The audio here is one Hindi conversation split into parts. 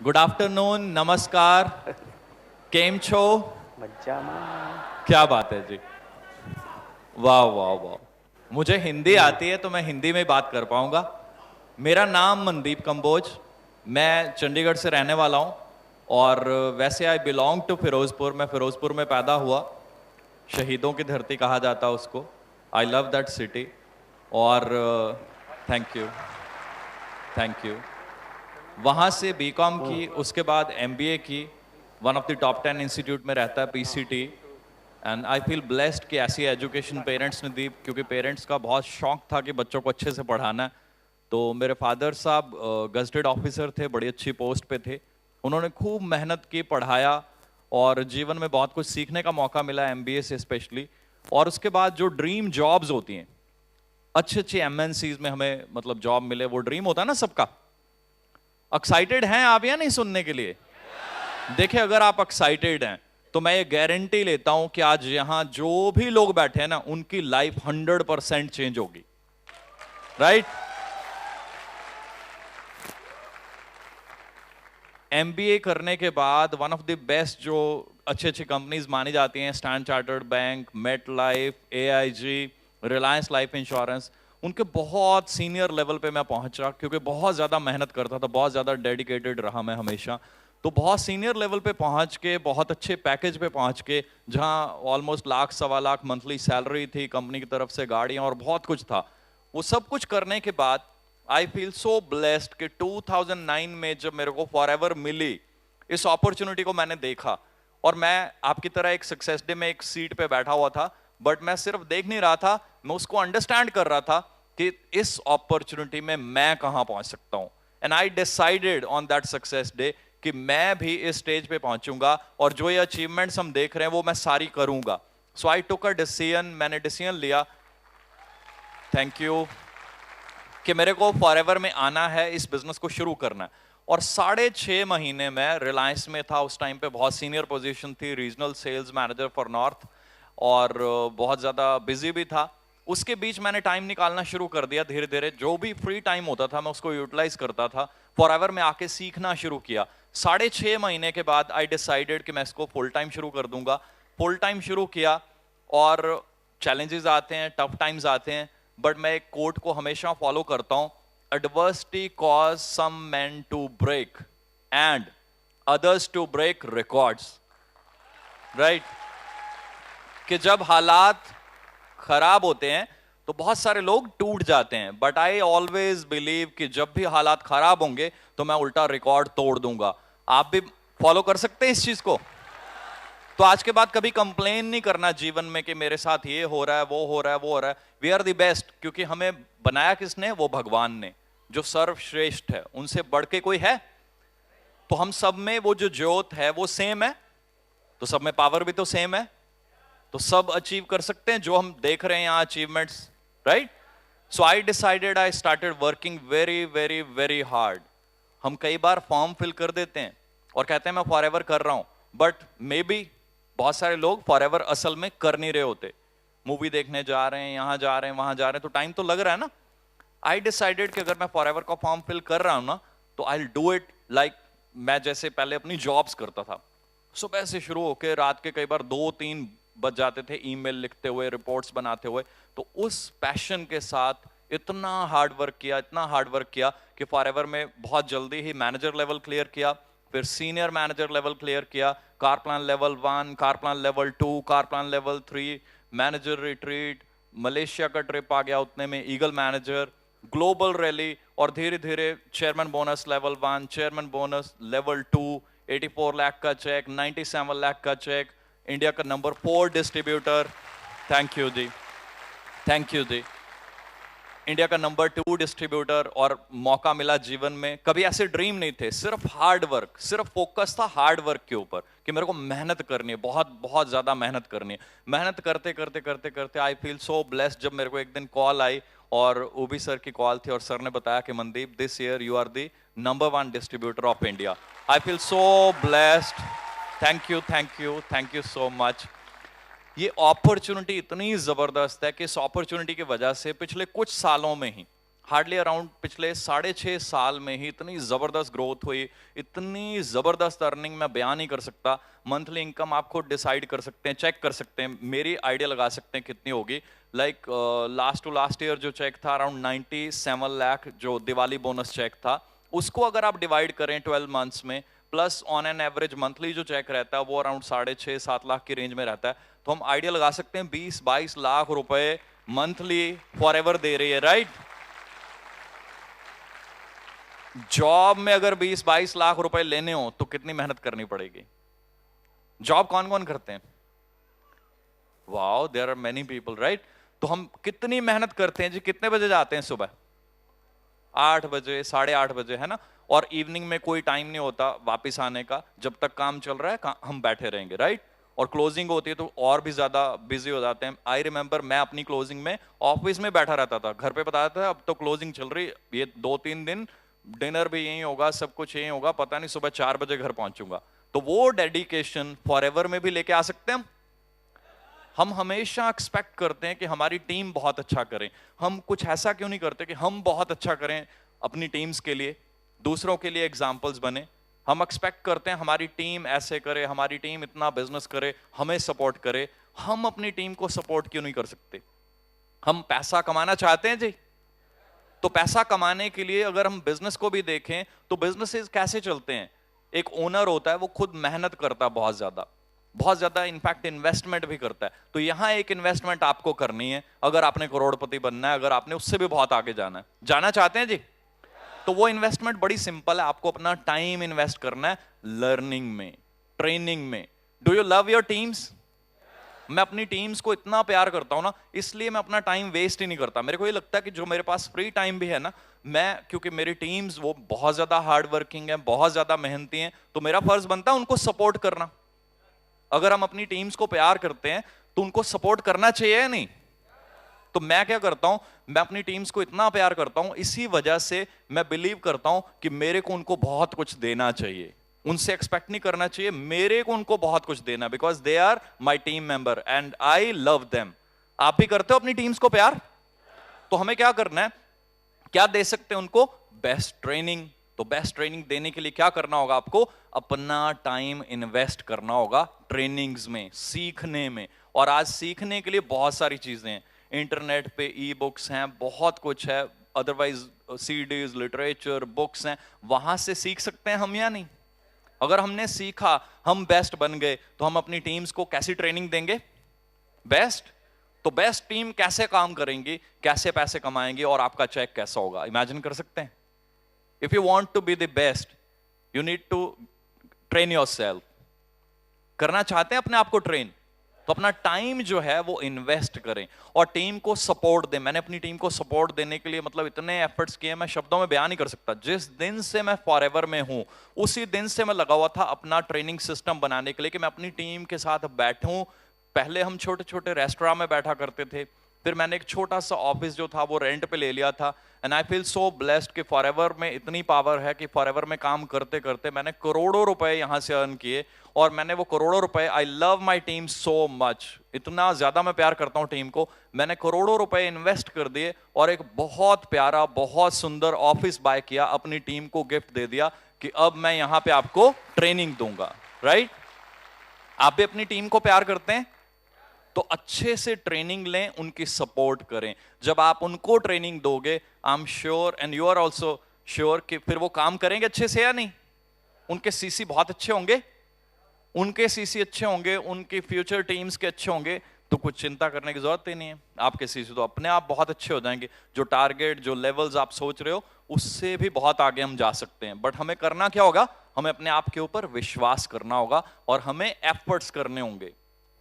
गुड आफ्टरनून, नमस्कार, केम छो? मज्जाમાં क्या बात है जी। वाह वाह वाह। मुझे हिंदी आती है तो मैं हिंदी में बात कर पाऊंगा। मेरा नाम मनदीप कंबोज, मैं चंडीगढ़ से रहने वाला हूं। और वैसे आई बिलोंग टू फिरोजपुर। मैं फिरोजपुर में पैदा हुआ, शहीदों की धरती कहा जाता उसको। I love that city. और थैंक यू, थैंक यू। वहाँ से बीकॉम की, उसके बाद एमबीए की। One of the top 10 institute में रहता है, PCT. And I feel blessed कि ऐसी एजुकेशन पेरेंट्स ने दी, क्योंकि पेरेंट्स का बहुत शौक था कि बच्चों को अच्छे से पढ़ाना है। तो मेरे फादर साहब गजटेड ऑफिसर थे, बड़ी अच्छी पोस्ट पे थे। उन्होंने खूब मेहनत की, पढ़ाया, और जीवन में बहुत कुछ सीखने का मौका मिला, एमबीए से स्पेशली। और उसके बाद जो ड्रीम जॉब्स होती हैं, अच्छे अच्छे एमएनसीज में हमें मतलब जॉब मिले, वो ड्रीम होता है ना सबका। एक्साइटेड हैं आप या नहीं सुनने के लिए? देखिए, अगर आप एक्साइटेड हैं तो मैं ये गारंटी लेता हूं कि आज यहां जो भी लोग बैठे हैं ना, उनकी लाइफ 100% चेंज होगी। राइट? एमबीए करने के बाद वन ऑफ द बेस्ट जो अच्छी अच्छी कंपनीज मानी जाती हैं, Standard Chartered Bank, Met Life, AIG, Reliance Life Insurance, उनके बहुत सीनियर लेवल पे मैं पहुंचा, क्योंकि बहुत ज़्यादा मेहनत करता था, बहुत ज़्यादा डेडिकेटेड रहा मैं हमेशा। तो बहुत सीनियर लेवल पे पहुंच के, बहुत अच्छे पैकेज पे पहुंच के, जहां ऑलमोस्ट लाख सवा लाख मंथली सैलरी थी, कंपनी की तरफ से गाड़ियां और बहुत कुछ था। वो सब कुछ करने के बाद आई फील सो ब्लेस्ड कि 2009 में जब मेरे को फॉरएवर मिली, इस अपॉर्चुनिटी को मैंने देखा। और मैं आपकी तरह एक सक्सेस डे में एक सीट पे बैठा हुआ था, बट मैं सिर्फ देख नहीं रहा था, मैं उसको अंडरस्टैंड कर रहा था कि इस अपॉर्चुनिटी में मैं कहां पहुंच सकता हूं। And I decided on that success day कि मैं भी इस स्टेज पे पहुंचूंगा, और जो ये अचीवमेंट्स हम देख रहे हैं वो मैं सारी करूंगा। सो आई टुक अ डिसीजन, मैंने डिसीजन लिया, थैंक यू, कि मेरे को फॉरएवर में आना है, इस बिजनेस को शुरू करना है। और 6.5 महीने में रिलायंस में था उस टाइम पे, बहुत सीनियर पोजीशन थी, regional sales manager for north, और बहुत ज़्यादा बिजी भी था। उसके बीच मैंने टाइम निकालना शुरू कर दिया धीरे धीरे, जो भी फ्री टाइम होता था मैं उसको यूटिलाइज करता था। फॉरएवर में आके सीखना शुरू किया। 6.5 महीने के बाद आई डिसाइडेड कि मैं इसको फुल टाइम शुरू कर दूंगा। फुल टाइम शुरू किया, और चैलेंजेस आते हैं, टफ टाइम्स आते हैं, बट मैं एक कोट को हमेशा फॉलो करता हूं, adversity cause some man to break and others to break records. Right? कि जब हालात खराब होते हैं तो बहुत सारे लोग टूट जाते हैं, बट आई ऑलवेज बिलीव कि जब भी हालात खराब होंगे तो मैं उल्टा रिकॉर्ड तोड़ दूंगा। आप भी फॉलो कर सकते हैं इस चीज को। तो आज के बाद कभी कंप्लेन नहीं करना जीवन में कि मेरे साथ ये हो रहा है, वो हो रहा है, वो हो रहा है। वी आर द बेस्ट, क्योंकि हमें बनाया किसने? वो भगवान ने, जो सर्वश्रेष्ठ है, उनसे बढ़ के कोई है? तो हम सब में वो जो ज्योत है वो सेम है, तो सब में पावर भी तो सेम है, तो सब अचीव कर सकते हैं जो हम देख रहे हैं यहाँ achievements. Right? So I decided, I started working very very very hard. हम कई बार फॉर्म फिल कर देते हैं और कहते हैं मैं फॉरएवर कर रहा हूं, बट मे बी बहुत सारे लोग फॉरएवर असल में कर नहीं रहे होते। मूवी देखने जा रहे हैं, यहां जा रहे हैं, वहां जा रहे हैं, तो टाइम तो लग रहा है ना। आई डिसाइडेड कि अगर मैं फॉरएवर का फॉर्म फिल कर रहा हूं ना, तो आई डू इट लाइक मैं जैसे पहले अपनी जॉब्स करता था। सुबह से शुरू होकर रात के कई बार 2-3 बज जाते थे, ईमेल लिखते हुए, रिपोर्ट्स बनाते हुए। तो उस पैशन के साथ इतना हार्ड वर्क किया, इतना हार्ड वर्क किया कि फॉरएवर में बहुत जल्दी ही मैनेजर लेवल क्लियर किया, फिर सीनियर मैनेजर लेवल क्लियर किया, car plan level 1, car plan level 2, car plan level 3, manager retreat, Malaysia का ट्रिप आ गया उतने में, ईगल मैनेजर, ग्लोबल रैली, और धीरे धीरे chairman bonus level 1, chairman bonus level 2, 84 lakh का चेक, 97 लाख का चेक, इंडिया का नंबर 4 डिस्ट्रीब्यूटर। थैंक यू जी, थैंक यू जी। इंडिया का नंबर 2 डिस्ट्रीब्यूटर, और मौका मिला जीवन में। कभी ऐसे ड्रीम नहीं थे, सिर्फ हार्ड वर्क, सिर्फ फोकस था हार्ड वर्क के ऊपर कि मेरे को मेहनत करनी है, बहुत बहुत ज्यादा मेहनत करनी है। मेहनत करते करते करते करते आई फील सो ब्लेस्ड जब मेरे को एक दिन कॉल आई, और ओबी सर की कॉल थी, और सर ने बताया कि Mandeep, this year you are the number 1 distributor of India. I feel so blessed. Thank you, thank you, thank you so much. ये अपॉर्चुनिटी इतनी जबरदस्त है कि इस अपॉर्चुनिटी की वजह से पिछले कुछ सालों में ही हार्डली अराउंड पिछले 6.5 साल में ही इतनी जबरदस्त ग्रोथ हुई, इतनी जबरदस्त अर्निंग मैं बयान नहीं कर सकता। मंथली इनकम आप खुद डिसाइड कर सकते हैं, चेक कर सकते हैं, मेरी आइडिया लगा सकते हैं कितनी होगी। Like last to last year जो चेक था अराउंड 97 लाख, जो दिवाली बोनस चेक था, उसको अगर आप डिवाइड करें 12 मंथ्स में, plus on an average monthly जो चेक रहता है वो अराउंड 6.5-7 लाख की रेंज में रहता है, तो हम आइडिया लगा सकते हैं 20-22 लाख रुपए मंथली फॉर एवर दे रही है, राइट? जॉब में अगर 20-22 लाख रुपए लेने हो तो कितनी मेहनत करनी पड़ेगी? जॉब कौन कौन करते हैं? Wow, there are many people, right? तो हम कितनी मेहनत करते हैं जी? कितने बजे जाते हैं सुबह? 8 बजे, 8:30 बजे, है ना? और इवनिंग में कोई टाइम नहीं होता वापस आने का, जब तक काम चल रहा है हम बैठे रहेंगे, राइट? और क्लोजिंग होती है तो और भी ज्यादा बिजी हो जाते हैं। आई रिमेंबर मैं अपनी क्लोजिंग में ऑफिस में बैठा रहता था, घर पे बताया था अब तो क्लोजिंग चल रही, ये 2-3 दिन डिनर भी यही होगा, सब कुछ यही होगा, पता नहीं सुबह 4 बजे घर पहुंचूंगा। तो वो डेडिकेशन फॉरएवर में भी लेके आ सकते हैं हम हमेशा एक्सपेक्ट करते हैं कि हमारी टीम बहुत अच्छा करे। हम कुछ ऐसा क्यों नहीं करते कि हम बहुत अच्छा करें अपनी टीम्स के लिए, दूसरों के लिए एग्जाम्पल्स बने। हम एक्सपेक्ट करते हैं हमारी टीम ऐसे करे, हमारी टीम इतना बिजनेस करे, हमें सपोर्ट करे। हम अपनी टीम को सपोर्ट क्यों नहीं कर सकते? हम पैसा कमाना चाहते हैं जी, तो पैसा कमाने के लिए अगर हम बिजनेस को भी देखें तो बिजनेसेस कैसे चलते हैं? एक ओनर होता है, वो खुद मेहनत करता है बहुत ज्यादा इनफैक्ट इन्वेस्टमेंट भी करता है। तो यहां एक इन्वेस्टमेंट आपको करनी है अगर आपने करोड़पति बनना है, अगर आपने उससे भी बहुत आगे जाना चाहते हैं जी, तो वो इन्वेस्टमेंट बड़ी सिंपल है, आपको अपना टाइम इन्वेस्ट करना है लर्निंग में, ट्रेनिंग में। Do you love your teams? मैं अपनी टीम्स को इतना प्यार करता हूं ना, इसलिए मैं अपना टाइम वेस्ट ही नहीं करता। मेरे को ये लगता है कि जो मेरे पास फ्री टाइम भी है ना, मैं, क्योंकि मेरी टीम्स वो बहुत ज्यादा हार्ड वर्किंग है, बहुत ज्यादा मेहनती हैं, तो मेरा फर्ज बनता है उनको सपोर्ट करना। अगर हम अपनी टीम्स को प्यार करते हैं तो उनको सपोर्ट करना चाहिए या नहीं? तो मैं क्या करता हूं, मैं अपनी टीम्स को इतना प्यार करता हूं, इसी वजह से मैं बिलीव करता हूं कि मेरे को उनको बहुत कुछ देना चाहिए, उनसे एक्सपेक्ट नहीं करना चाहिए, मेरे को उनको बहुत कुछ देना, because they are my team member and I love them. आप भी करते हो अपनी टीम्स को प्यार? तो हमें क्या करना है, क्या दे सकते हैं उनको? Best training. तो बेस्ट ट्रेनिंग देने के लिए क्या करना होगा आपको? अपना टाइम इन्वेस्ट करना होगा ट्रेनिंग्स में, सीखने में। और आज सीखने के लिए बहुत सारी चीजें हैं, इंटरनेट पे ई बुक्स हैं, बहुत कुछ है, अदरवाइज सीडीज, लिटरेचर, बुक्स हैं, वहां से सीख सकते हैं हम या नहीं? अगर हमने सीखा, हम बेस्ट बन गए, तो हम अपनी टीम्स को कैसी ट्रेनिंग देंगे? बेस्ट। तो बेस्ट टीम कैसे काम करेंगी, कैसे पैसे कमाएंगे, और आपका चेक कैसा होगा, इमेजिन कर सकते हैं? If you want to be the best, you need to train yourself. करना चाहते हैं अपने आप को ट्रेन, तो अपना टाइम जो है वो इन्वेस्ट करें और टीम को सपोर्ट दें। मैंने अपनी टीम को सपोर्ट देने के लिए मतलब इतने एफर्ट्स किए, मैं शब्दों में बयान नहीं कर सकता। जिस दिन से मैं फॉरएवर में हूं, उसी दिन से मैं लगा हुआ था अपना ट्रेनिंग सिस्टम बनाने के लिए कि मैं अपनी टीम के साथ बैठूं। पहले हम छोटे छोटे रेस्टोरेंट में बैठा करते थे, फिर मैंने एक छोटा सा ऑफिस जो था वो रेंट पे ले लिया था। And I feel so blessed कि फॉरएवर में इतनी पावर है कि फॉरएवर में काम करते करते मैंने करोड़ों रुपए यहां से अर्न किए, और मैंने वो करोड़ों रुपए, I love my team so much, इतना ज्यादा मैं प्यार करता हूं टीम को, मैंने करोड़ों रुपए इन्वेस्ट कर दिए और एक बहुत प्यारा, बहुत सुंदर ऑफिस बाय किया, अपनी टीम को गिफ्ट दे दिया कि अब मैं यहां पे आपको ट्रेनिंग दूंगा, राइट? आप भी अपनी टीम को प्यार करते हैं तो अच्छे से ट्रेनिंग लें, उनकी सपोर्ट करें। जब आप उनको ट्रेनिंग दोगे, I am sure and you are also sure कि फिर वो काम करेंगे अच्छे से या नहीं? उनके सीसी बहुत अच्छे होंगे, उनके सीसी अच्छे होंगे, उनकी फ्यूचर टीम्स के अच्छे होंगे, तो कुछ चिंता करने की जरूरत ही नहीं है। आपके सीसी तो अपने आप बहुत अच्छे हो जाएंगे। जो टारगेट, जो लेवल्स आप सोच रहे हो, उससे भी बहुत आगे हम जा सकते हैं। बट हमें करना क्या होगा? हमें अपने आप के ऊपर विश्वास करना होगा और हमें एफर्ट्स करने होंगे।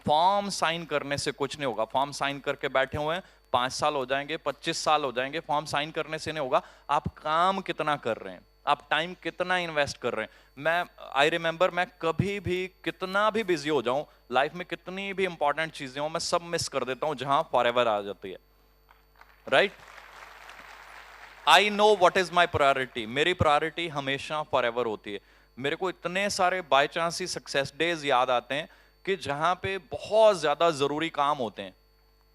फॉर्म साइन करने से कुछ नहीं होगा। फॉर्म साइन करके बैठे हुए हैं, 5 साल हो जाएंगे, 25 साल हो जाएंगे, फॉर्म साइन करने से नहीं होगा। आप काम कितना कर रहे हैं, आप टाइम कितना इन्वेस्ट कर रहे हैं। मैं आई रिमेंबर, मैं कभी भी कितना भी बिजी हो जाऊं, लाइफ में कितनी भी इंपॉर्टेंट चीजें हो, मैं सब मिस कर देता हूं जहां फॉरएवर आ जाती है, right? I know what is my priority. मेरी प्रायोरिटी हमेशा फॉरएवर होती है। मेरे को इतने सारे by chance he success days याद आते हैं कि जहां पे बहुत ज्यादा जरूरी काम होते हैं,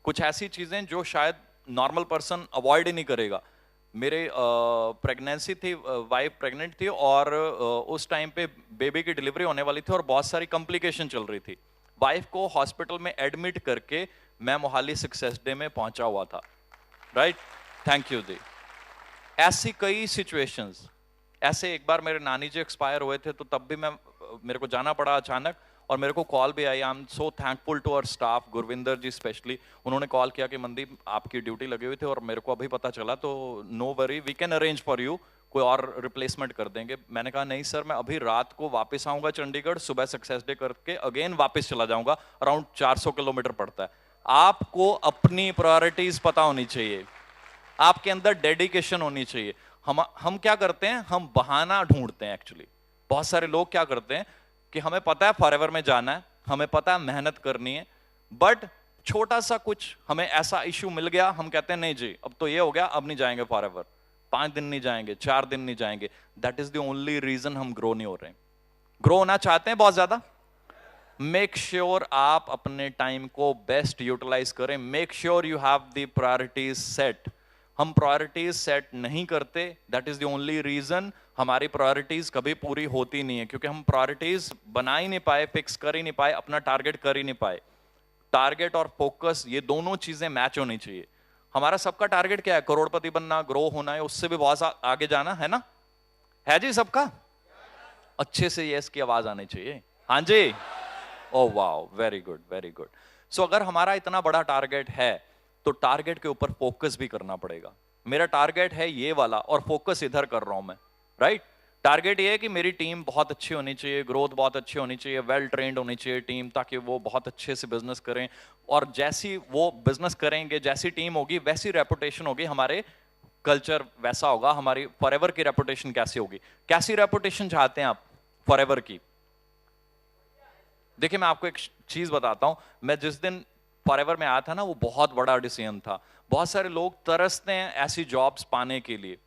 कुछ ऐसी चीजें जो शायद नॉर्मल पर्सन अवॉइड ही नहीं करेगा, मेरे प्रेगनेंसी थी, वाइफ प्रेग्नेंट थी और उस टाइम पे बेबी की डिलीवरी होने वाली थी और बहुत सारी कॉम्प्लिकेशन चल रही थी। वाइफ को हॉस्पिटल में एडमिट करके मैं मोहाली सक्सेस डे में पहुंचा हुआ था। राइट, थैंक यू दी। ऐसी कई सिचुएशंस, ऐसे एक बार मेरे नानी जी एक्सपायर हुए थे तो तब भी मेरे को जाना पड़ा अचानक और मेरे को कॉल भी आई। I am so thankful to our staff, Gurvinder ji specially, उन्होंने कॉल किया कि मनदीप आपकी ड्यूटी लगी हुई थी और मेरे को अभी पता चला, तो no worry, we can arrange for you, कोई और रिप्लेसमेंट कर देंगे। मैंने कहा नहीं सर, मैं अभी रात को वापस आऊंगा चंडीगढ़, सुबह सक्सेस डे करके अगेन वापस चला जाऊंगा, अराउंड 400 किलोमीटर पड़ता है। आपको अपनी प्रायोरिटीज पता होनी चाहिए, आपके अंदर डेडिकेशन होनी चाहिए। हम क्या करते हैं, हम बहाना ढूंढते हैं एक्चुअली। बहुत सारे लोग क्या करते हैं कि हमें पता है फॉरएवर में जाना है, हमें पता है मेहनत करनी है, बट छोटा सा कुछ हमें ऐसा इश्यू मिल गया, हम कहते हैं नहीं जी अब तो ये हो गया, अब नहीं जाएंगे फॉरएवर, 5 दिन नहीं जाएंगे, 4 दिन नहीं जाएंगे। That is the only reason हम ग्रो नहीं हो रहे हैं। ग्रो होना चाहते हैं बहुत ज्यादा, मेक श्योर आप अपने टाइम को बेस्ट यूटिलाइज करें, make sure you have the priorities set. हम प्रायोरिटीज सेट नहीं करते, that is the only reason हमारी प्रायोरिटीज कभी पूरी होती नहीं है, क्योंकि हम प्रायोरिटीज बना ही नहीं पाए, फिक्स कर ही नहीं पाए, अपना टारगेट कर ही नहीं पाए। टारगेट और फोकस ये दोनों चीजें मैच होनी चाहिए। हमारा सबका टारगेट क्या है, करोड़पति बनना, ग्रो होना है, उससे भी बहुत आगे जाना है ना, है जी सबका? अच्छे से यस की आवाज आनी चाहिए, हाँ जी। Oh wow, very good very good. So अगर हमारा इतना बड़ा टारगेट है तो टारगेट के ऊपर फोकस भी करना पड़ेगा। मेरा टारगेट है ये वाला और फोकस इधर कर रहा हूं मैं, राइट। टारगेट ये है कि मेरी टीम बहुत अच्छी होनी चाहिए, ग्रोथ बहुत अच्छी होनी चाहिए, वेल ट्रेंड होनी चाहिए टीम, ताकि वो बहुत अच्छे से बिजनेस करें। और जैसी वो बिजनेस करेंगे, जैसी टीम होगी वैसी रेपुटेशन होगी, हमारे कल्चर वैसा होगा, हमारी फॉरएवर की रेपुटेशन कैसी होगी। कैसी रेपुटेशन चाहते हैं आप फॉरएवर की? देखिए मैं आपको एक चीज बताता हूं, मैं जिस दिन फॉरएवर में आया था ना, वो बहुत बड़ा डिसीजन था। बहुत सारे लोग तरसते हैं ऐसी जॉब्स पाने के लिए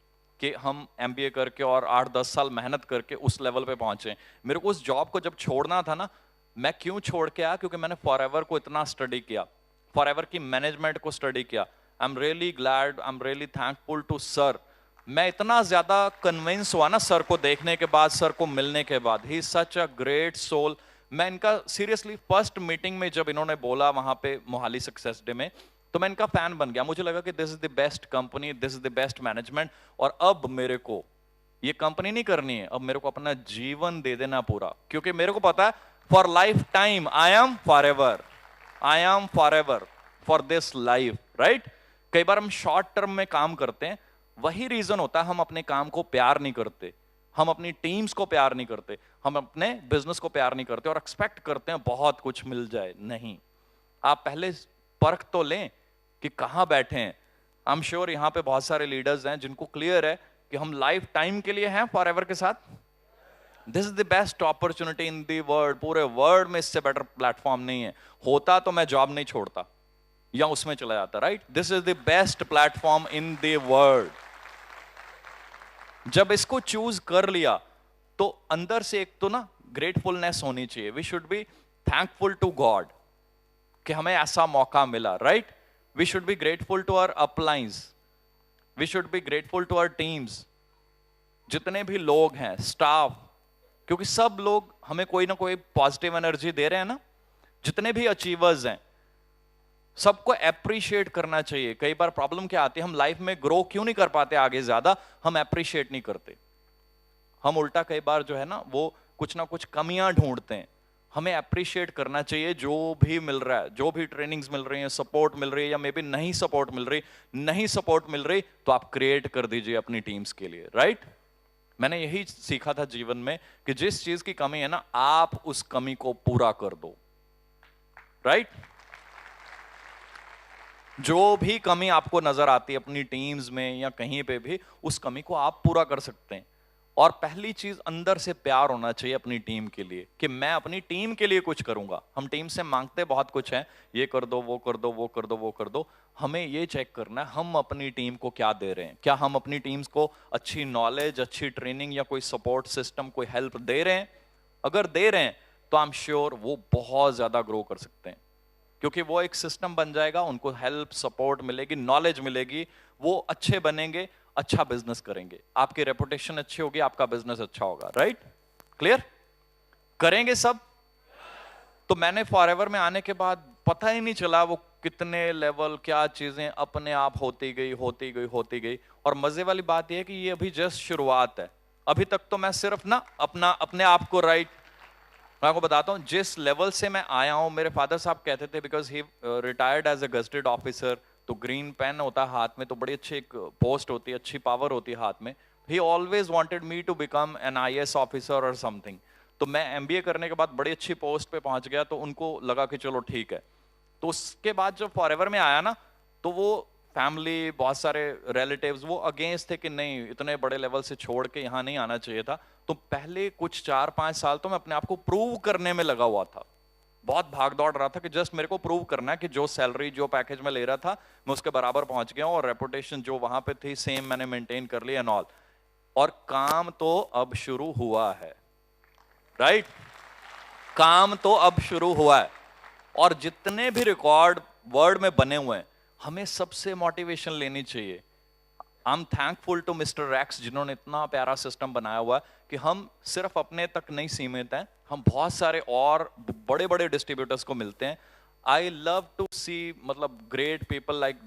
कि हम एमबीए करके और 8-10 साल मेहनत करके उस लेवल पे पहुंचे। मेरे को उस जॉब को जब छोड़ना था ना, मैं क्यों छोड़ के आया, क्योंकि मैंने फॉरएवर को इतना स्टडी किया, फॉरएवर की मैनेजमेंट को स्टडी किया। I am really glad, I am really thankful to sir. मैं इतना ज्यादा कन्विंस हुआ ना सर को देखने के बाद, सर को मिलने के बाद, he is such a great soul. मैं इनका सीरियसली फर्स्ट मीटिंग में जब इन्होंने बोला वहां पे मोहाली सक्सेस डे में, तो मैं इनका फैन बन गया। मुझे लगा कि this is the best company, this is the best management, और अब मेरे को ये कंपनी नहीं करनी है, अब मेरे को अपना जीवन दे देना पूरा, क्योंकि मेरे को पता है for life time I am forever, I am forever for this life, right. कई बार हम शॉर्ट टर्म में काम करते हैं, वही रीजन होता है हम अपने काम को प्यार नहीं करते, हम अपनी टीम्स को प्यार नहीं करते, हम अपने बिजनेस को प्यार नहीं करते और एक्सपेक्ट करते हैं बहुत कुछ मिल जाए। नहीं, आप पहले परख तो लें कि कहां बैठे हैं। आई एम श्योर यहां पे बहुत सारे लीडर्स हैं जिनको क्लियर है कि हम लाइफ टाइम के लिए हैं फॉरएवर के साथ। This is the best opportunity in the world, पूरे वर्ल्ड में इससे बेटर प्लेटफॉर्म नहीं है। होता तो मैं जॉब नहीं छोड़ता या उसमें चला जाता, right. This is the best platform in the world. जब इसको चूज कर लिया तो अंदर से एक तो ना ग्रेटफुलनेस होनी चाहिए। We should be thankful to God कि हमें ऐसा मौका मिला, right. We should be grateful to our uplines, we should be grateful to our teams, जितने भी लोग हैं, स्टाफ, क्योंकि सब लोग हमें कोई ना कोई पॉजिटिव एनर्जी दे रहे हैं ना। जितने भी अचीवर्स हैं सबको अप्रिशिएट करना चाहिए। कई बार प्रॉब्लम क्या आती है, हम लाइफ में ग्रो क्यों नहीं कर पाते आगे ज्यादा, हम अप्रिशिएट नहीं करते। हम उल्टा कई बार जो है ना वो कुछ ना कुछ कमियां ढूंढते हैं। हमें अप्रिशिएट करना चाहिए जो भी मिल रहा है, जो भी ट्रेनिंग्स मिल रही हैं, सपोर्ट मिल रही है, या मे बी नहीं सपोर्ट मिल रही, नहीं सपोर्ट मिल रही तो आप क्रिएट कर दीजिए अपनी टीम्स के लिए, राइट। मैंने यही सीखा था जीवन में कि जिस चीज की कमी है ना, आप उस कमी को पूरा कर दो, राइट। जो भी कमी आपको नजर आती है अपनी टीम्स में या कहीं पे भी, उस कमी को आप पूरा कर सकते हैं। और पहली चीज अंदर से प्यार होना चाहिए अपनी टीम के लिए कि मैं अपनी टीम के लिए कुछ करूंगा। हम टीम से मांगते बहुत कुछ है, ये कर दो, वो कर दो, वो कर दो, वो कर दो। हमें ये चेक करना है हम अपनी टीम को क्या दे रहे हैं। क्या हम अपनी टीम्स को अच्छी नॉलेज, अच्छी ट्रेनिंग या कोई सपोर्ट सिस्टम, कोई हेल्प दे रहे हैं? अगर दे रहे हैं तो आई एम श्योर वो बहुत ज्यादा ग्रो कर सकते हैं, क्योंकि वो एक सिस्टम बन जाएगा, उनको हेल्प, सपोर्ट मिलेगी, नॉलेज मिलेगी, वो अच्छे बनेंगे। अच्छा बिजनेस करेंगे, आपकी रेपुटेशन अच्छी होगी, आपका बिजनेस अच्छा होगा। राइट? क्लियर? करेंगे सब? तो मैंने फॉरएवर में आने के बाद पता ही नहीं चला वो कितने लेवल, क्या चीजें अपने आप होती गई होती गई होती गई। और मजे वाली बात यह है कि ये अभी जस्ट शुरुआत है। अभी तक तो मैं सिर्फ ना अपने आप को राइट, मैं आपको बताता हूं जिस लेवल से मैं आया हूं। मेरे फादर साहब कहते थे, because he retired as a gazetted officer, तो ग्रीन पेन होता है हाथ में, तो बड़ी अच्छी एक पोस्ट होती है, अच्छी पावर होती है हाथ में। He always wanted me to become an IAS officer और समथिंग। तो मैं एमबीए करने के बाद बड़ी अच्छी पोस्ट पे पहुंच गया, तो उनको लगा कि चलो ठीक है। तो उसके बाद जब फॉरएवर में आया ना, तो वो फैमिली, बहुत सारे रिलेटिव्स वो अगेंस्ट थे कि नहीं, इतने बड़े लेवल से छोड़ के यहाँ नहीं आना चाहिए था। तो पहले कुछ 4-5 साल तो मैं अपने आप को प्रूव करने में लगा हुआ था। बहुत भाग दौड़ रहा था कि जस्ट मेरे को प्रूव करना है कि जो सैलरी, जो पैकेज मैं ले रहा था, मैं उसके बराबर पहुंच गया हूं, और रेपुटेशन जो वहां पे थी सेम मैंने मेंटेन कर ली एंड ऑल। और काम तो अब शुरू हुआ है। राइट? काम तो अब शुरू हुआ है। और जितने भी रिकॉर्ड वर्ल्ड में बने हुए हैं, हमें सबसे मोटिवेशन लेनी चाहिए। I am thankful to mister Rex, जिन्होंने इतना प्यारा सिस्टम बनाया हुआ है कि हम सिर्फ अपने तक नहीं सीमित हैं, हम बहुत सारे और बड़े बड़े डिस्ट्रीब्यूटर्स को मिलते हैं। आई लव टू सी मतलब great people like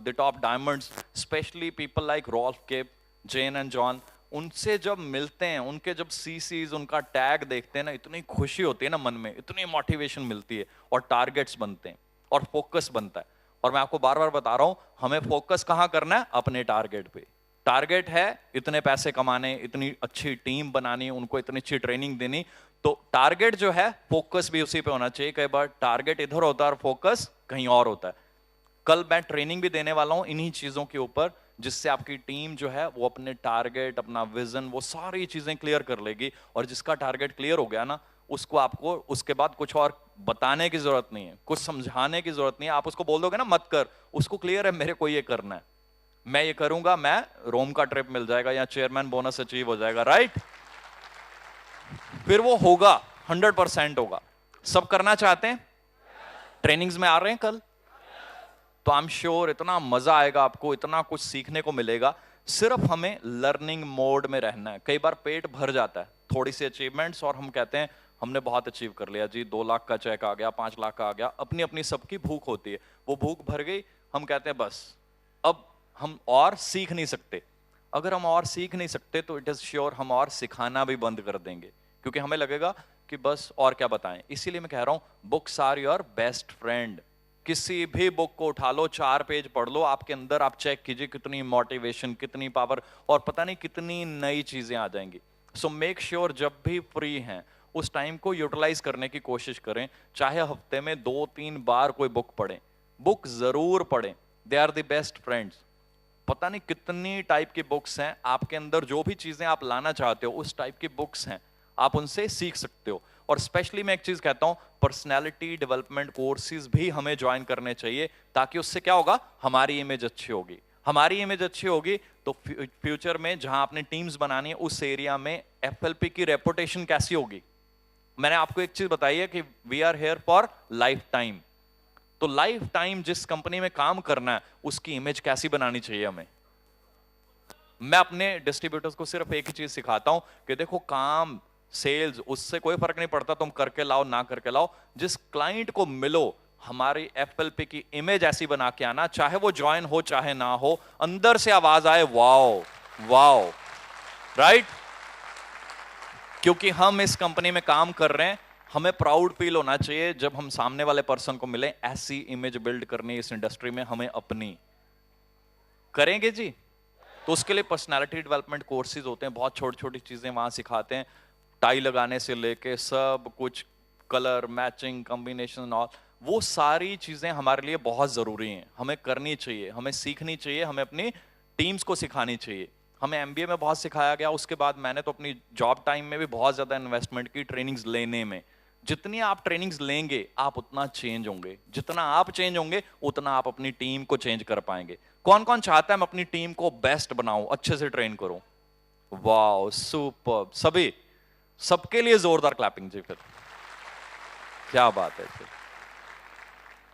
the top diamonds, specially people like Rolf Cape, Jane and John. उनसे जब मिलते हैं, उनके जब सीसीज, उनका टैग देखते हैं ना, इतनी खुशी होती है ना मन में, इतनी मोटिवेशन मिलती है, और टारगेट्स बनते हैं और फोकस बनता है। और मैं आपको बार बार बता रहा हूं, हमें फोकस कहां करना है? अपने टारगेट पे। टारगेट है इतने पैसे कमाने, इतनी अच्छी टीम बनानी, उनको इतनी अच्छी ट्रेनिंग देनी। तो टारगेट जो है, फोकस भी उसी पे होना चाहिए। कई बार टारगेट इधर होता है और फोकस कहीं और होता है। कल मैं ट्रेनिंग भी देने वाला हूं इन्हीं चीजों के ऊपर, जिससे आपकी टीम जो है वो अपने टारगेट, अपना विजन, वो सारी चीजें क्लियर कर लेगी। और जिसका टारगेट क्लियर हो गया ना, उसको आपको उसके बाद कुछ और बताने की जरूरत नहीं है, कुछ समझाने की जरूरत नहीं है। आप उसको बोल दोगे ना मत कर, उसको क्लियर है मेरे को ये करना है, मैं ये करूंगा, मैं रोम का ट्रिप मिल जाएगा या चेयरमैन बोनस अचीव हो जाएगा। राइट? फिर वो होगा, 100% होगा। सब करना चाहते हैं? ट्रेनिंग्स में आ रहे हैं कल? तो आई एम श्योर इतना मजा आएगा आपको, इतना कुछ सीखने को मिलेगा। सिर्फ हमें लर्निंग मोड में रहना है। कई बार पेट भर जाता है थोड़ी सी अचीवमेंट्स, और हम कहते हैं हमने बहुत अचीव कर लिया जी, 2 लाख का चेक आ गया, 5 लाख का आ गया। अपनी अपनी सबकी भूख होती है, वो भूख भर गई, हम कहते हैं बस अब हम और सीख नहीं सकते। अगर हम और सीख नहीं सकते तो इट इज श्योर हम और सिखाना भी बंद कर देंगे, क्योंकि हमें लगेगा कि बस और क्या बताएं। इसीलिए मैं कह रहा हूं, books are your best friend. किसी भी बुक को उठा लो, 4 पेज पढ़ लो, आपके अंदर आप चेक कीजिए कितनी मोटिवेशन, कितनी पावर, और पता नहीं कितनी नई चीजें आ जाएंगी। सो मेक श्योर जब भी फ्री हैं उस टाइम को यूटिलाइज करने की कोशिश करें। चाहे हफ्ते में 2-3 बार कोई बुक पढ़ें, बुक जरूर पढ़ें। They are the best friends. पता नहीं कितनी टाइप की बुक्स हैं आपके अंदर, जो भी चीजें आप लाना चाहते हो उस टाइप की बुक्स हैं, आप उनसे सीख सकते हो। और स्पेशली मैं एक चीज कहता हूं, पर्सनालिटी डेवलपमेंट कोर्सेज भी हमें ज्वाइन करने चाहिए, ताकि उससे क्या होगा, हमारी इमेज अच्छी होगी। हमारी इमेज अच्छी होगी तो फ्यूचर में जहां आपने टीम्स बनानी है उस एरिया में एफएलपी की रेपुटेशन कैसी होगी। मैंने आपको एक चीज बताई है कि we are here for life time. तो लाइफ टाइम जिस कंपनी में काम करना है उसकी इमेज कैसी बनानी चाहिए हमें। मैं अपने डिस्ट्रीब्यूटर्स को सिर्फ एक ही चीज सिखाता हूं कि देखो, काम, सेल्स, उससे कोई फर्क नहीं पड़ता तुम करके लाओ ना करके लाओ, जिस क्लाइंट को मिलो हमारी एफएलपी की इमेज ऐसी बना के आना, चाहे वो ज्वाइन हो चाहे ना हो, अंदर से आवाज आए वाओ वाओ। राइट? क्योंकि हम इस कंपनी में काम कर रहे हैं, हमें प्राउड फील होना चाहिए जब हम सामने वाले पर्सन को मिले। ऐसी इमेज बिल्ड करनी इस इंडस्ट्री में हमें अपनी। करेंगे जी? तो उसके लिए पर्सनालिटी डेवलपमेंट कोर्सेज होते हैं, बहुत छोटी छोटी चीजें वहां सिखाते हैं, टाई लगाने से लेके सब कुछ, कलर मैचिंग, कॉम्बिनेशन और वो सारी चीजें हमारे लिए बहुत जरूरी हैं, हमें करनी चाहिए, हमें सीखनी चाहिए, हमें अपनी टीम्स को सिखानी चाहिए। हमें एमबीए में बहुत सिखाया गया, उसके बाद मैंने तो अपनी जॉब टाइम में भी बहुत ज्यादा इन्वेस्टमेंट की ट्रेनिंग्स लेने में। जितनी आप ट्रेनिंग्स लेंगे आप उतना चेंज होंगे, जितना आप चेंज होंगे उतना आप अपनी टीम को चेंज कर पाएंगे। कौन कौन चाहता है मैं अपनी टीम को बेस्ट बनाऊं, अच्छे से ट्रेन करूं? Wow, super. सभी, सबके लिए जोरदार क्लैपिंग जी। फिर क्या बात है। फिर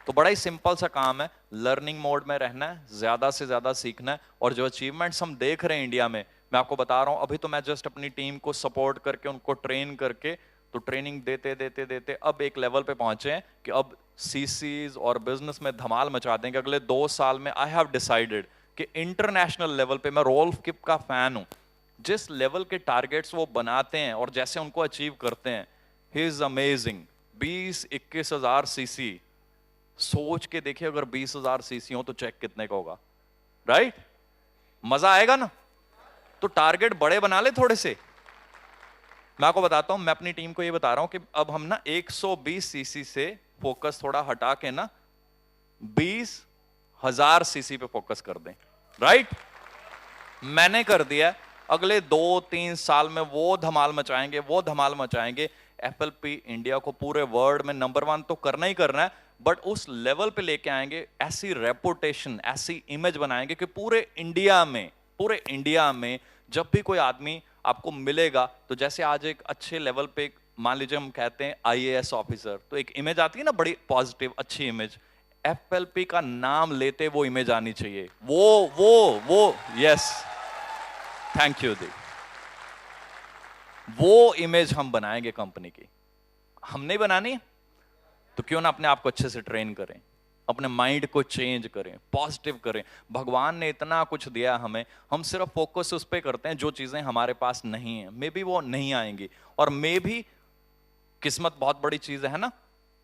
तो बड़ा ही सिंपल सा काम है, लर्निंग मोड में रहना है, ज्यादा से ज्यादा सीखना है। और जो अचीवमेंट्स हम देख रहे हैं इंडिया में, मैं आपको बता रहा हूं, अभी तो मैं जस्ट अपनी टीम को सपोर्ट करके, उनको ट्रेन करके, तो ट्रेनिंग देते देते देते अब एक लेवल पे पहुंचे हैं कि अब सीसीज और बिजनेस में धमाल मचा देंगे। अगले 2 साल में आई हैव डिसाइडेड कि इंटरनेशनल लेवल पे, मैं रोल्फ किप का फैन हूं, जिस लेवल के टारगेट्स वो बनाते हैं और जैसे उनको अचीव करते हैं, ही इज अमेजिंग। 20-21 हजार सीसी, सोच के देखिए, अगर 20,000 सीसी हो तो चेक कितने का होगा, राइट? मजा आएगा ना? तो टारगेट बड़े बना ले थोड़े से। मैं आपको बताता हूं, मैं अपनी टीम को ये बता रहा हूं कि अब हम ना 120 सीसी से फोकस थोड़ा हटा के ना 20,000 सीसी पे फोकस कर दें, राइट? मैंने कर दिया। अगले 2-3 साल में वो धमाल मचाएंगे, वो धमाल मचाएंगे। एफएलपी इंडिया को पूरे वर्ल्ड में नंबर 1 तो करना ही करना है, बट उस लेवल पे लेके आएंगे, ऐसी रेपुटेशन, ऐसी इमेज बनाएंगे कि पूरे इंडिया में जब भी कोई आदमी आपको मिलेगा, तो जैसे आज एक अच्छे लेवल पे, मान लीजिए हम कहते हैं आईएएस ऑफिसर, तो एक इमेज आती है ना, बड़ी पॉजिटिव अच्छी इमेज। एफएलपी का नाम लेते वो इमेज आनी चाहिए, वो यस, थैंक यू दी। वो इमेज हम बनाएंगे कंपनी की। हम नहीं बनानी तो क्यों ना अपने आप को अच्छे से ट्रेन करें, अपने माइंड को चेंज करें, पॉजिटिव करें। भगवान ने इतना कुछ दिया हमें, हम सिर्फ फोकस उस पर करते हैं जो चीजें हमारे पास नहीं है। मे बी वो नहीं आएंगी, और मे भी किस्मत बहुत बड़ी चीज है ना,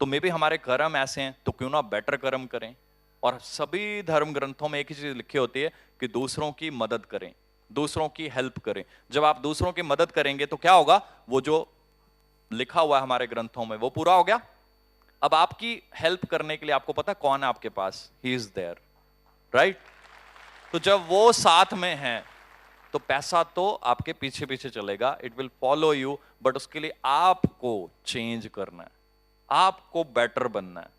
तो मे बी हमारे कर्म ऐसे हैं, तो क्यों ना बेटर कर्म करें। और सभी धर्म ग्रंथों में एक ही चीज लिखी होती है कि दूसरों की मदद करें, दूसरों की हेल्प करें। जब आप दूसरों की मदद करेंगे तो क्या होगा, वो जो लिखा हुआ है हमारे ग्रंथों में वो पूरा हो गया। अब आपकी हेल्प करने के लिए आपको पता कौन है आपके पास, ही इज देयर, राइट? तो जब वो साथ में है तो पैसा तो आपके पीछे पीछे चलेगा, it will follow you, but उसके लिए आपको चेंज करना है, आपको बेटर बनना है।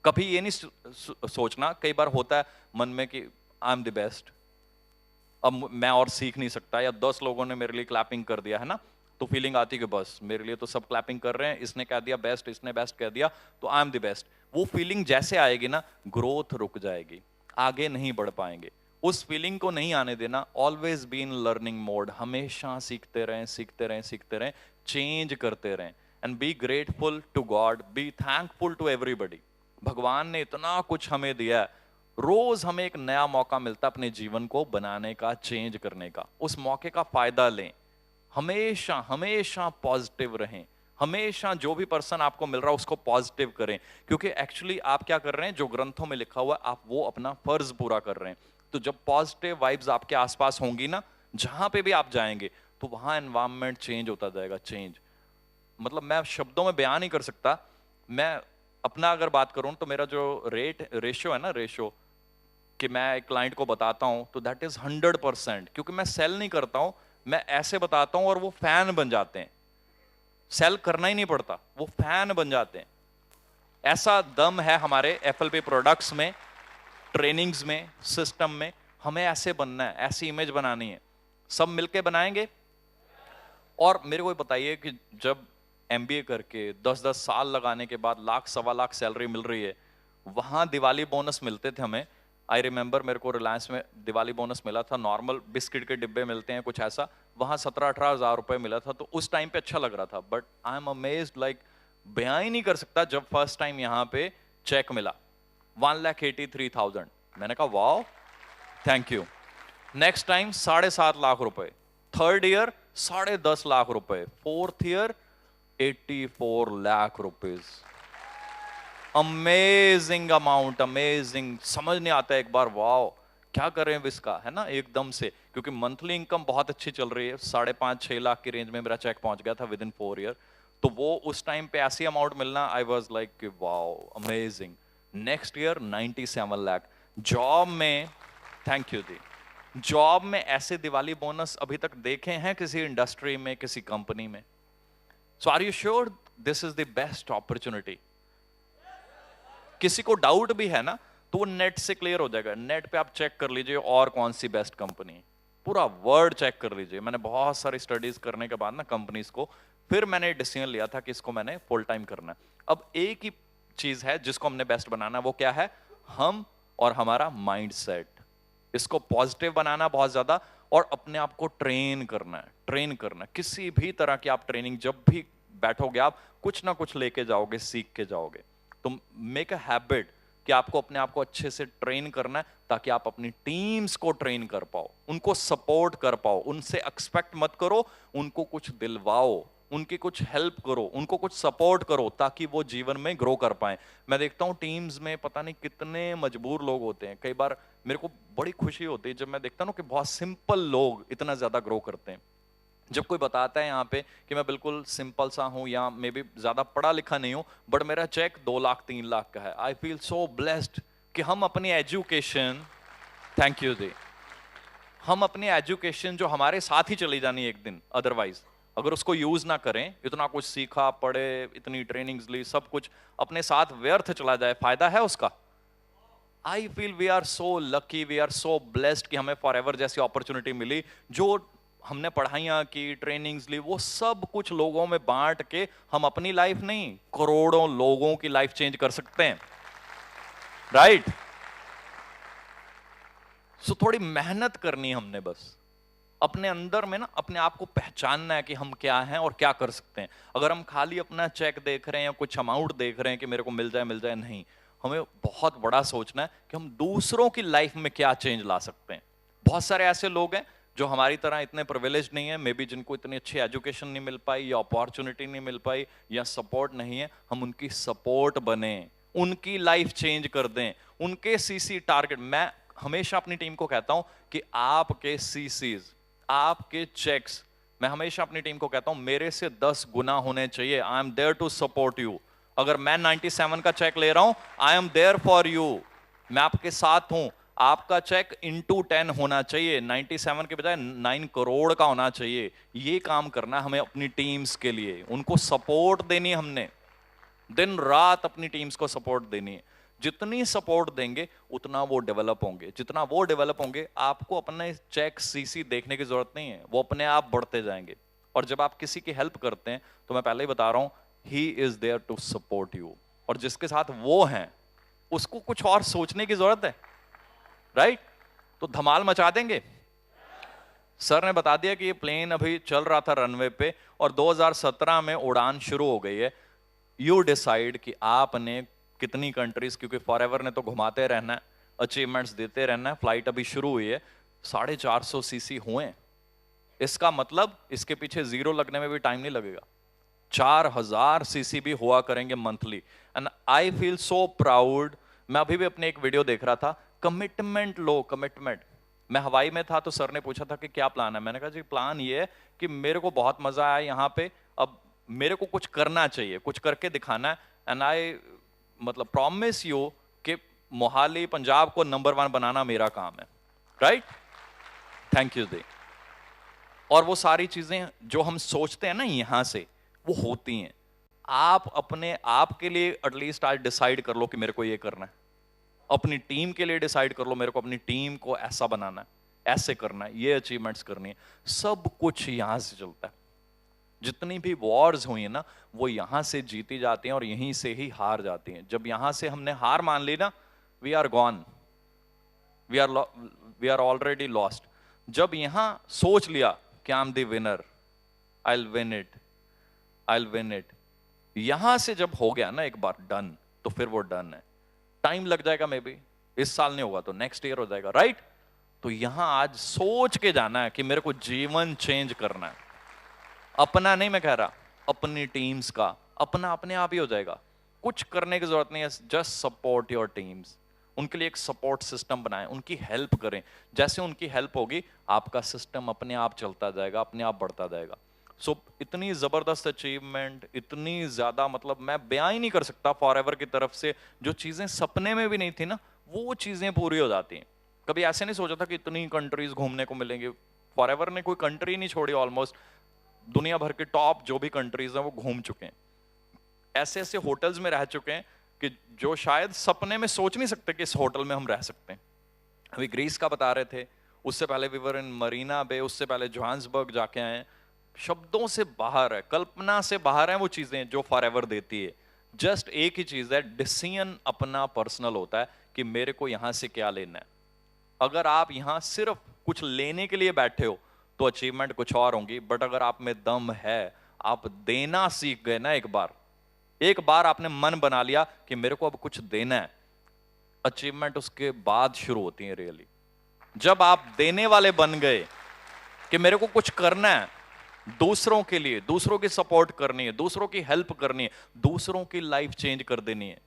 कभी ये नहीं सोचना, कई बार होता है मन में कि आई एम द बेस्ट, अब मैं और सीख नहीं सकता, या 10 लोगों ने मेरे लिए क्लैपिंग कर दिया है ना, तो फीलिंग आती कि बस मेरे लिए तो सब क्लैपिंग कर रहे हैं, इसने कह दिया बेस्ट, इसने बेस्ट कह दिया, तो आई एम द बेस्ट। वो फीलिंग जैसे आएगी ना, ग्रोथ रुक जाएगी, आगे नहीं बढ़ पाएंगे। उस फीलिंग को नहीं आने देना। Always be in learning mode, हमेशा सीखते रहें, सीखते रहें, सीखते रहें, चेंज करते रहें। And be grateful to God, be thankful to everybody. भगवान ने इतना कुछ हमें दिया है, रोज हमें एक नया मौका मिलता है अपने जीवन को बनाने का, चेंज करने का। उस मौके का फायदा लें, हमेशा हमेशा पॉजिटिव रहें, हमेशा जो भी पर्सन आपको मिल रहा है उसको पॉजिटिव करें, क्योंकि एक्चुअली आप क्या कर रहे हैं, जो ग्रंथों में लिखा हुआ है आप वो अपना फर्ज पूरा कर रहे हैं। तो जब पॉजिटिव वाइब्स आपके आसपास होंगी ना, जहां पे भी आप जाएंगे, तो वहां एनवायरनमेंट चेंज होता जाएगा। चेंज मतलब मैं शब्दों में बयान नहीं कर सकता। मैं अपना अगर बात करूं तो मेरा जो रेशियो है ना, रेशियो कि मैं एक क्लाइंट को बताता हूं तो दैट इज 100%, क्योंकि मैं सेल नहीं करता हूं, मैं ऐसे बताता हूं और वो फैन बन जाते हैं। सेल करना ही नहीं पड़ता, वो फैन बन जाते हैं। ऐसा दम है हमारे एफएलपी प्रोडक्ट्स में, ट्रेनिंग्स में, सिस्टम में। हमें ऐसे बनना है, ऐसी इमेज बनानी है, सब मिलके बनाएंगे। और मेरे को बताइए कि जब एमबीए करके 10-10 साल लगाने के बाद 1,00,000-1.25 लाख सैलरी मिल रही है, वहां दिवाली बोनस मिलते थे हमें। आई रिमेंबर, मेरे को रिलायंस में दिवाली बोनस मिला था, नॉर्मल बिस्किट के डिब्बे मिलते हैं कुछ ऐसा, वहां 17-18 हजार रुपए मिला था। तो उस टाइम पे अच्छा लग रहा था, but I am amazed, like बयां ही नहीं कर सकता। जब फर्स्ट टाइम यहाँ पे चेक मिला 1,83,000, मैंने कहा wow, thank you. Next time 7.5 lakh रुपए, थर्ड ईयर 10.5 लाख रुपए, fourth year 84 lakh rupees. Amazing amount, amazing, समझ नहीं आता एक बार, वाओ क्या कर रहे हैं इसका, है ना, एकदम से। क्योंकि मंथली इनकम बहुत अच्छी चल रही है, 5.5-6 लाख की रेंज में मेरा चेक पहुंच गया था विद इन 4 ईयर। तो वो उस टाइम पे ऐसी अमाउंट मिलना, I was like wow, amazing. Next year 97 lakh. Job में, थैंक यू दी, जॉब में ऐसे दिवाली बोनस अभी तक देखे हैं किसी इंडस्ट्री में, किसी कंपनी में? So are you sure this is the best opportunity? किसी को डाउट भी है ना, तो वो नेट से क्लियर हो जाएगा। नेट पे आप चेक कर लीजिए और कौन सी बेस्ट कंपनी, पूरा वर्ड चेक कर लीजिए। मैंने बहुत सारी स्टडीज करने के बाद ना कंपनीज को, फिर मैंने डिसीजन लिया था कि इसको मैंने फुल टाइम करना है। अब एक ही चीज है जिसको हमने बेस्ट बनाना, वो क्या है? हम और हमारा माइंडसेट। इसको पॉजिटिव बनाना बहुत ज्यादा, और अपने आप को ट्रेन करना है, ट्रेन करना है। किसी भी तरह की आप ट्रेनिंग, जब भी बैठोगे आप कुछ ना कुछ लेके जाओगे, सीख के जाओगे। तो मेक अ हैबिट कि आपको अपने आप को अच्छे से ट्रेन करना है, ताकि आप अपनी टीम्स को ट्रेन कर पाओ, उनको सपोर्ट कर पाओ। उनसे एक्सपेक्ट मत करो, उनको कुछ दिलवाओ, उनकी कुछ हेल्प करो, उनको कुछ सपोर्ट करो, ताकि वो जीवन में ग्रो कर पाए। मैं देखता हूं टीम्स में पता नहीं कितने मजबूर लोग होते हैं। कई बार मेरे को बड़ी खुशी होती है जब मैं देखता हूं कि बहुत सिंपल लोग इतना ज्यादा ग्रो करते हैं। जब कोई बताता है यहाँ पे कि मैं बिल्कुल सिंपल सा हूं, या मे बी ज्यादा पढ़ा लिखा नहीं हूं, बट मेरा चेक 2 लाख 3 लाख का है, आई फील सो ब्लेस्ड कि हम अपनी एजुकेशन, थैंक यू जी, हम अपनी एजुकेशन जो हमारे साथ ही चली जानी एक दिन, अदरवाइज अगर उसको यूज ना करें, इतना कुछ सीखा, पढ़े, इतनी ट्रेनिंग्स ली, सब कुछ अपने साथ व्यर्थ चला जाए, फायदा है उसका? I feel we are so lucky, we are so blessed कि हमें फॉरएवर जैसी अपॉर्चुनिटी मिली। जो हमने पढ़ाइयां की, ट्रेनिंग्स ली, वो सब कुछ लोगों में बांट के हम अपनी लाइफ नहीं, करोड़ों लोगों की लाइफ चेंज कर सकते हैं, राइट? सो थोड़ी मेहनत करनी है हमने, बस अपने अंदर में ना अपने आप को पहचानना है कि हम क्या हैं और क्या कर सकते हैं। अगर हम खाली अपना चेक देख रहे हैं या कुछ अमाउंट देख रहे हैं कि मेरे को मिल जाए, नहीं, हमें बहुत बड़ा सोचना है कि हम दूसरों की लाइफ में क्या चेंज ला सकते हैं। बहुत सारे ऐसे लोग हैं जो हमारी तरह इतने प्रिविलेज नहीं है, मे बी जिनको इतनी अच्छी एजुकेशन नहीं मिल पाई, या अपॉर्चुनिटी नहीं मिल पाई, या सपोर्ट नहीं है। हम उनकी सपोर्ट बने, उनकी लाइफ चेंज कर दें, उनके सीसी टारगेट। मैं हमेशा अपनी टीम को कहता हूं कि आपके सीसीज, आपके चेक्स, मैं हमेशा अपनी टीम को कहता हूं मेरे से 10 गुना होने चाहिए। I am there to support you. अगर मैं 97 का चेक ले रहा हूं, I am there for you, मैं आपके साथ हूं। आपका चेक इंटू 10 होना चाहिए, 97 के बजाय 9 करोड़ का होना चाहिए। ये काम करना हमें अपनी टीम्स के लिए, उनको सपोर्ट देनी है हमने, दिन रात अपनी टीम्स को सपोर्ट देनी है। जितनी सपोर्ट देंगे उतना वो डेवलप होंगे, जितना वो डेवलप होंगे आपको अपने चेक सीसी देखने की जरूरत नहीं है, वो अपने आप बढ़ते जाएंगे। और जब आप किसी की हेल्प करते हैं, तो मैं पहले ही बता रहा हूं, he is there to support you. और जिसके साथ वो हैं उसको कुछ और सोचने की जरूरत है, राइट? तो धमाल मचा देंगे। सर ने बता दिया कि ये प्लेन अभी चल रहा था रनवे पे और 2017 में उड़ान शुरू हो गई है। यू डिसाइड कि आपने कितनी कंट्रीज, क्योंकि फॉरएवर ने तो घुमाते रहना है, अचीवमेंट्स देते रहना है। फ्लाइट अभी शुरू हुई है, 450 सीसी हुए। इसका मतलब इसके पीछे जीरो लगने में भी टाइम नहीं लगेगा। 4000 सीसी भी हुआ करेंगे monthly. And I feel so proud. मैं अभी भी अपने एक वीडियो देख रहा था, कमिटमेंट लो, कमिटमेंट। मैं हवाई में था तो सर ने पूछा था कि क्या प्लान है। मैंने कहा जी प्लान ये है कि मेरे को बहुत मजा आया यहाँ पे, अब मेरे को कुछ करना चाहिए, कुछ करके दिखाना है। एंड आई मतलब प्रॉमिस यू कि मोहाली पंजाब को नंबर 1 बनाना मेरा काम है, राइट? थैंक यू जी। और वो सारी चीजें जो हम सोचते हैं ना यहां से, वो होती हैं। आप अपने आप के लिए एटलीस्ट आज डिसाइड कर लो कि मेरे को ये करना है। अपनी टीम के लिए डिसाइड कर लो, मेरे को अपनी टीम को ऐसा बनाना है, ऐसे करना है, ये अचीवमेंट्स करनी है। सब कुछ यहां से चलता है। जितनी भी वॉर्स हुई है ना, वो यहां से जीती जाती हैं और यहीं से ही हार जाती हैं। जब यहां से हमने हार मान ली ना, we are gone, we are already lost. जब यहां सोच लिया कि I am the winner, I will win it, I will win it, यहां से जब हो गया ना एक बार डन, तो फिर वो डन है। टाइम लग जाएगा, मे बी इस साल नहीं होगा तो नेक्स्ट ईयर हो जाएगा, राइट? तो यहां आज सोच के जाना है कि मेरे को जीवन चेंज करना है। अपना नहीं मैं कह रहा, अपनी टीम्स का। अपना अपने आप ही हो जाएगा, कुछ करने की जरूरत नहीं है। जस्ट सपोर्ट योर टीम्स, उनके लिए एक सपोर्ट सिस्टम बनाएं, उनकी हेल्प करें। जैसे उनकी हेल्प होगी, आपका सिस्टम अपने आप चलता जाएगा, अपने आप बढ़ता जाएगा। सो इतनी जबरदस्त अचीवमेंट, इतनी ज्यादा, मतलब मैं बयां ही नहीं कर सकता फॉरएवर की तरफ से जो चीजें सपने में भी नहीं थी ना, वो चीजें पूरी हो जाती हैं। कभी ऐसे नहीं सोचा था कि इतनी कंट्रीज घूमने को मिलेंगी। फॉरएवर ने कोई कंट्री नहीं छोड़ी, ऑलमोस्ट दुनिया भर के टॉप जो भी कंट्रीज हैं वो घूम चुके हैं। ऐसे ऐसे होटल्स में रह चुके हैं कि जो शायद सपने में सोच नहीं सकते कि इस होटल में हम रह सकते हैं। अभी ग्रीस का बता रहे थे, उससे पहले वी वर इन मरीना बे, उससे पहले जोहान्सबर्ग जाके आए। शब्दों से बाहर है, कल्पना से बाहर है वो चीजें जो फॉरएवर देती है। जस्ट एक ही चीज है, डिसीजन अपना पर्सनल होता है कि मेरे को यहां से क्या लेना है। अगर आप यहां सिर्फ कुछ लेने के लिए बैठे हो तो अचीवमेंट कुछ और होंगी, बट अगर आप में दम है, आप देना सीख गए ना, एक बार आपने मन बना लिया कि मेरे को अब कुछ देना है, अचीवमेंट उसके बाद शुरू होती है रियली। जब आप देने वाले बन गए कि मेरे को कुछ करना है दूसरों के लिए, दूसरों की सपोर्ट करनी है, दूसरों की हेल्प करनी है, दूसरों की लाइफ चेंज कर देनी है,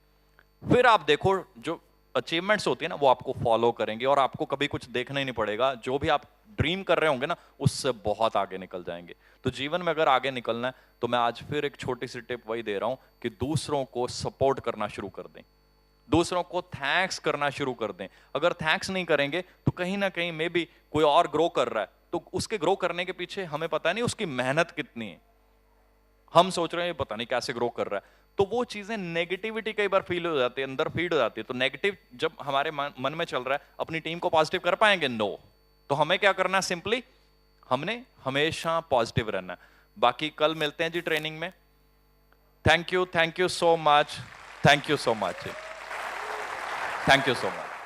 फिर आप देखो जो अचीवमेंट्स होती है ना वो आपको फॉलो करेंगे और आपको कभी कुछ देखना ही नहीं पड़ेगा। जो भी आप ड्रीम कर रहे होंगे ना उससे बहुत आगे निकल जाएंगे। तो जीवन में अगर आगे निकलना है तो मैं आज फिर एक छोटी सी टिप वही दे रहा हूं कि दूसरों को सपोर्ट करना शुरू कर दें, दूसरों को थैंक्स करना शुरू कर दें। अगर थैंक्स नहीं करेंगे तो कहीं ना कहीं मे बी कोई और ग्रो कर रहा है, तो उसके ग्रो करने के पीछे हमें पता नहीं उसकी मेहनत कितनी है। हम सोच रहे हैं पता नहीं कैसे ग्रो कर रहा है, तो वो चीजें नेगेटिविटी कई बार फील हो जाती है, अंदर फीड हो जाती है। तो नेगेटिव जब हमारे मन में चल रहा है, अपनी टीम को पॉजिटिव कर पाएंगे? नो। तो हमें क्या करना है? सिंपली हमने हमेशा पॉजिटिव रहना है। बाकी कल मिलते हैं जी ट्रेनिंग में। Thank you so much, thank you so much, thank you so much.